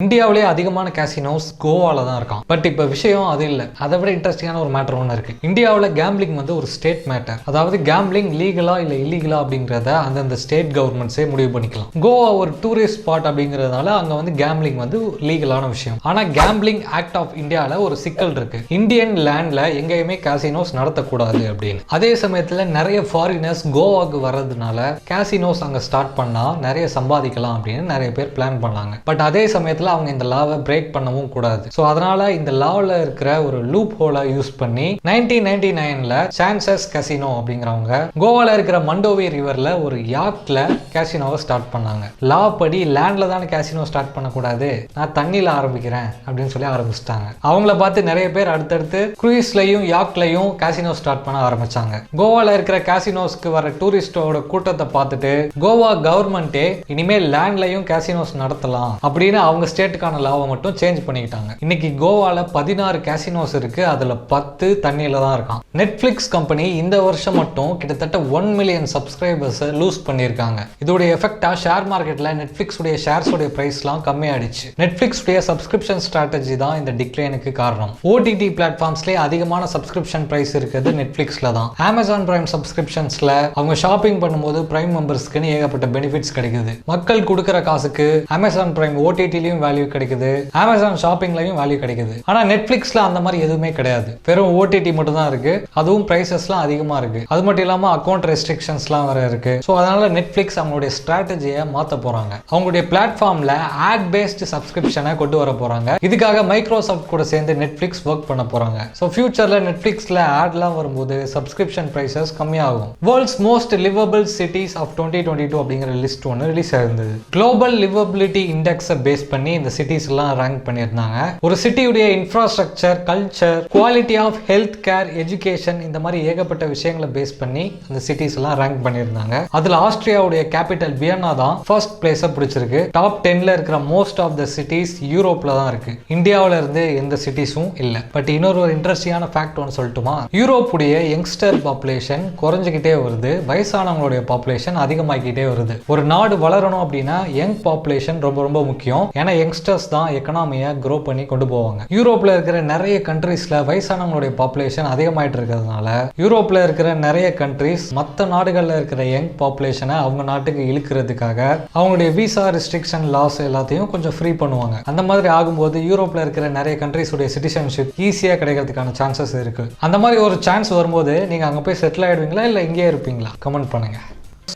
இந்தியாவிலே அதிகமான கேசினோஸ் கோவால தான் இருக்கான். பட் இப்போ விஷயம் அது இல்லை. அதை விட இன்ட்ரெஸ்டிங்கான ஒரு மேட்டர் ஒன்று இருக்கு. இந்தியாவில் கேம்பிளிங் வந்து ஒரு ஸ்டேட் மேட்டர். அதாவது கேம்பிளிங் லீகலா இல்லை இல்லீகலா அப்படிங்கிறத அந்தந்த ஸ்டேட் கவர்மெண்ட்ஸே முடிவு பண்ணிக்கலாம். கோவா ஒரு டூரிஸ்ட் ஸ்பாட் அப்படிங்கிறதுனால அங்கே வந்து கேம்பிளிங் வந்து லீகலான விஷயம். ஆனால் கேம்பிளிங் ஆக்ட் ஆஃப் இந்தியாவில் ஒரு சிக்கல் இருக்கு. இந்தியன் லேண்ட்ல எங்கேயுமே கேசினோஸ் நடத்தக்கூடாது அப்படின்னு. அதே சமயத்தில் நிறைய ஃபாரினர்ஸ் கோவாக்கு வர்றதுனால கேசினோஸ் அங்கே ஸ்டார்ட் பண்ணா நிறைய சம்பாதிக்கலாம் அப்படின்னு நிறைய பேர் பிளான் பண்ணாங்க. பட் அதே சமயத்தில் அவங்க இந்த லாவை பிரேக் பண்ணவும் கூடாது. சோ அதனால இந்த லாவில் இருக்கிற ஒரு லூப் ஹோலை யூஸ் பண்ணி 1999ல சான்சஸ் கசினோ அப்படிங்கிறவங்க கோவால இருக்கிற மண்டோவி ரிவர்ல ஒரு யாட்ல கேசினோவை ஸ்டார்ட் பண்ணாங்க. லா படி லேண்ட்ல தானே கேசினோ ஸ்டார்ட் பண்ணக்கூடாது, நான் தண்ணியில ஆரம்பிக்கிறேன் அப்படின்னு சொல்லி ஆரம்பிச்சிட்டாங்க. அவங்கள பார்த்து நிறைய பேர் அடுத்தடுத்து குரூஸ்லயும் யாட்லயும் கேசினோ ஸ்டார்ட் பண்ண ஆரம்பிச்சாங்க. கோவால இருக்கிற கேசினோஸ்க்கு வர டூரிஸ்டோட கூட்டத்தை பார்த்துட்டு கோவா கவர்மெண்டே இனிமேல் லேண்ட்லயும் கேசினோஸ் நடத்தலாம் அப்படின்னு அவங்க ஸ்டேட்டுக்கான லாவை மட்டும் சேஞ்ச் பண்ணிக்கிட்டாங்க. இன்னைக்கு கோவால 16 கேசினோஸ் இருக்கு. அதுல 10 தண்ணியில தான் இருக்கான். நெட்ஃபிளிக்ஸ் கம்பெனி இந்த வருஷம் மட்டும் கிட்டத்தட்ட 1 மில்லியன் சப்ஸ்கிரைபர்ஸ் லூஸ் பண்ணியிருக்காங்க. இதோட எஃபெக்டா ஷேர் மார்க்கெட்ல நெட்ஃபிளிக்ஸ் உடைய ஷேர்ஸ் உடைய பிரைஸ்லாம் கம்மியாயிடுச்சு. நெட்ஃபிளிக்ஸ் உடைய சப்ஸ்கிரிப்ஷன் ஸ்ட்ராட்டஜி தான் இந்த டிக்ளைனுக்கு காரணம். ஓடிடி பிளாட்ஃபார்ம்ஸ்லேயே அதிகமான சப்ஸ்கிரிப்ஷன் பிரைஸ் இருக்குது நெட்ஃபிளிக்ஸ்ல தான். அமேசான் பிரைம் சப்ஸ்கிரிப்ஷன்ஸ்ல அவங்க ஷாப்பிங் பண்ணும்போது பிரைம் மெம்பர்ஸ்க்குன்னு ஏகப்பட்ட பெனிஃபிட்ஸ் கிடைக்குது. மக்கள் கொடுக்குற காசுக்கு அமேசான் பிரைம் ஓடிடிலையும் வேல்யூ கிடைக்குது, அமேசான் ஷாப்பிங்லயும் வேல்யூ கிடைக்குது. ஆனா நெட்ஃபிளிக்ஸ்ல அந்த மாதிரி எதுவுமே கிடையாது. வெறும் ஓடிடி மட்டும் தான் இருக்கு. அதுவும் பிரைசஸ்லாம் அதிகமா இருக்கு. அது மட்டும் இல்லாம அக்கௌண்ட் ரெஸ்ட்ரிக்ஷன்ஸ்லாம் வேற இருக்கு. ஸோ அதனால நெட்ஃபிளிக்ஸ் அவங்களுடைய ஸ்ட்ராட்டஜியை மாற்ற போறாங்க. அவங்களுடைய பிளாட்ஃபார்ம்ல ஆட் பேஸ்ட் சப்ஸ்கிரிப்ஷனை கொண்டு வர போறாங்க. இதுக்காக மைக்ரோசாஃப்ட் கூட சேர்ந்து நெட்ஃபிளிக்ஸ் ஒர்க் பண்ண போறாங்க. ஸோ ஃபியூச்சர்ல நெட்ஃபிளிக்ஸ்ல ஆட்லாம் வரும்போது சப்ஸ்கிரிப்ஷன் பிரைசஸ் கம்மியாகும். World's most livable cities of 2022 அப்படிங்கிற லிஸ்ட் ஒன்று ரிலீஸ் ஆயிருந்தது. குளோபல் லிவபிலிட்டி இண்டெக்ஸை பேஸ் பண்ணி இந்த சிட்டிஸ் எல்லாம் ரேங்க் பண்ணியிருந்தாங்க. ஒரு சிட்டியுடைய infrastructure, culture, quality of health care, education, இந்த மாதிரி ஏகப்பட்ட விஷயங்களை பேஸ் பண்ணி அந்த சிட்டிஸ் எல்லாம் ரேங்க் பண்ணியிருந்தாங்க. அதுல ஆஸ்திரியாவுடைய கேபிட்டல் வியன்னா தான் ஃபர்ஸ்ட் பிளேஸை பிடிச்சிருக்கு. டாப் 10ல இருக்கிற மோஸ்ட் ஆஃப் த சிட்டிஸ் யூரோப்ல தான் இருக்கு. இந்தியாவில இருந்து எந்த சிட்டிஸும் இல்ல. பட் இன்னொரு இன்ட்ரெஸ்டிங்கான ஃபேக்ட் ஒன்று சொல்லட்டுமா? யூரோப்புடைய யங்ஸ்டர் பாப்புலேஷன் குறைஞ்சிக்கிட்டே வருது, வயசானவங்களுடைய பாப்புலேஷன் அதிகமாகிக்கிட்டே வருது. ஒரு நாடு வளரணும் அப்படின்னா யங் பாப்புலேஷன் ரொம்ப ரொம்ப முக்கியம். ஏன்னா யங்ஸ்டர்ஸ் தான் எக்கனாமியை க்ரோ பண்ணி கொண்டு போவாங்க. யூரோப்ல இருக்கிற நிறைய கண்ட்ரீஸ்ல வயசானவங்களுடைய பாப்புலேஷன் அதிகமாயிட்டு இருக்கிறதுனால யூரோப்ல இருக்கிற நிறைய கண்ட்ரீஸ் மற்ற நாடுகள்ல இருக்கிற யங் பாப்புலேஷனை அவங்க நாட்டுக்கு இழுக்கிறதுக்காக அவங்களுடைய விசா ரெஸ்ட்ரிக்ஷன் லாஸ் எல்லாத்தையும் கொஞ்சம் ஃப்ரீ பண்ணுவாங்க. அந்த மாதிரி ஆகும்போது யூரோப்ல இருக்கிற நிறைய கண்ட்ரீஸ் உடைய சிட்டிசன்ஷிப் ஈஸியா கிடைக்கிறதுக்கான சான்சஸ் இருக்கு. அந்த மாதிரி ஒரு சான்ஸ் வரும்போது நீங்க அங்க போய் செட்டில் ஆயிடுவீங்களா இல்ல இங்கே இருப்பீங்களா? கமெண்ட் பண்ணுங்க.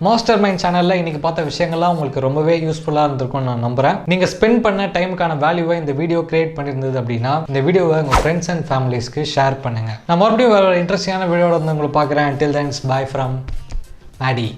மாஸ்டர் மைண்ட் சேனல்ல இன்னைக்கு பார்த்த விஷயங்கள்லாம் உங்களுக்கு ரொம்பவே யூஸ்ஃபுல்லா இருந்திருக்கும்னு நான் நம்புறேன். நீங்க ஸ்பெண்ட் பண்ண டைமுக்கான வேல்யூவை இந்த வீடியோ கிரியேட் பண்ணியிருந்தது அப்படின்னா இந்த வீடியோவை உங்க ஃப்ரெண்ட்ஸ் அண்ட் ஃபேமிலிஸ்க்கு ஷேர் பண்ணுங்க. நான் மறுபடியும் வேற இன்ட்ரெஸ்டிங்கான வீடியோட வந்து உங்களை பார்க்குறேன். Until then, bye from Maddie.